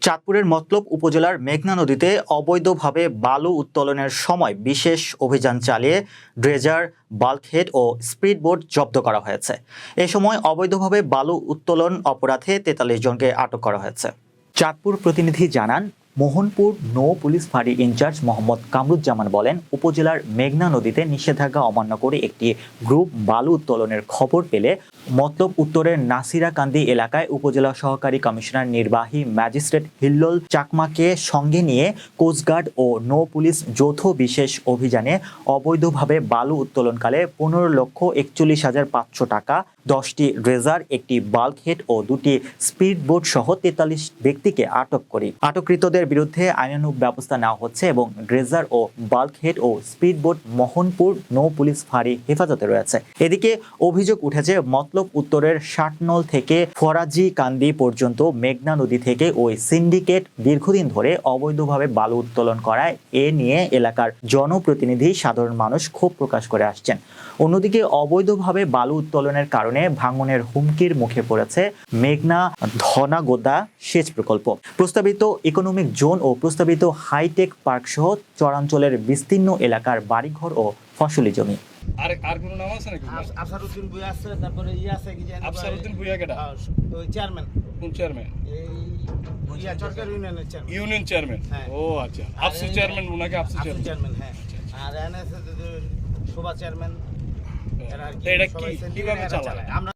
চাঁদপুরের মতলব উপজেলার মেঘনা নদীতে অবৈধভাবে বালু উত্তোলনের সময় বিশেষ অভিযান চালিয়ে ড্রেজার, বাল্কহেড ও স্পিডবোট জব্দ করা হয়েছে। এ সময় অবৈধভাবে বালু উত্তোলন অপরাধে ৪৩ জনকে আটক করা হয়েছে। চাঁদপুর প্রতিনিধি জানান, মোহনপুর নৌ পুলিশ ফাঁড়ি ইনচার্জ মোহাম্মদ কামরুজ্জামান বলেন, উপজেলার মেঘনা নদীতে নিষেধাজ্ঞা অমান্য করে একটি গ্রুপ বালু উত্তোলনের খবর পেলে মতলব উত্তরের নাসিরাকান্দি এলাকায় উপজেলা সহকারী কমিশনার নির্বাহী ম্যাজিস্ট্রেট হিল্লোল চাকমাকে সঙ্গে নিয়ে কোস্টগার্ড ও নৌ পুলিশ যৌথ বিশেষ অভিযানে অবৈধভাবে বালু উত্তোলনকালে ১৫,৪১,৫০০ টাকা, ১০টি ড্রেজার, একটি বাল্কহেড ও ২টি স্পিডবোট সহ ৪৩ ব্যক্তিকে আটক করি। আটককৃতদের বিরুদ্ধে আইনানুগ ব্যবস্থা নেওয়া হচ্ছে এবং ড্রেজার ও বাল্কহেড ও স্পিডবোট মোহনপুর নৌ পুলিশ ফাঁড়ি হেফাজতে রয়েছে। এদিকে অভিযোগ উঠেছে মতলব উত্তরের ষাটনল থেকে ফরাজি কান্দি পর্যন্ত মেঘনা নদী থেকে ওই সিন্ডিকেট দীর্ঘদিন ধরে অবৈধভাবে বালু উত্তোলন করায় এ নিয়ে এলাকার জনপ্রতিনিধি সাধারণ মানুষ ক্ষোভ প্রকাশ করে আসছেন। অন্যদিকে অবৈধভাবে বালু উত্তোলনের কারণে ভাঙনের হুমকির মুখে পড়েছে মেঘনা ধনাগোদা সেচ প্রকল্প, প্রস্তাবিত ইকোনমিক জোন ও প্রস্তাবিত হাইটেক পার্ক সহ চরাঞ্চলের বিস্তীর্ণ এলাকার বাড়িঘর ও ফসলি জমি। আর কোন নাম আছে নাকি? আফসারউদ্দিন ভুঁইয়া আছে, তারপরে আছে কি জানি আফসারউদ্দিন ভুঁইয়া কেডা? ওই চেয়ারম্যান। কোন চেয়ারম্যান? এই ভুঁইয়া সরকার ইউনিয়নের চেয়ারম্যান। Union chairman. ও আচ্ছা, আফসু চেয়ারম্যান উনাকে আফসু চেয়ারম্যান। হ্যাঁ। আর এনএস শোভা চেয়ারম্যান। এটা কি কিভাবে চালায়?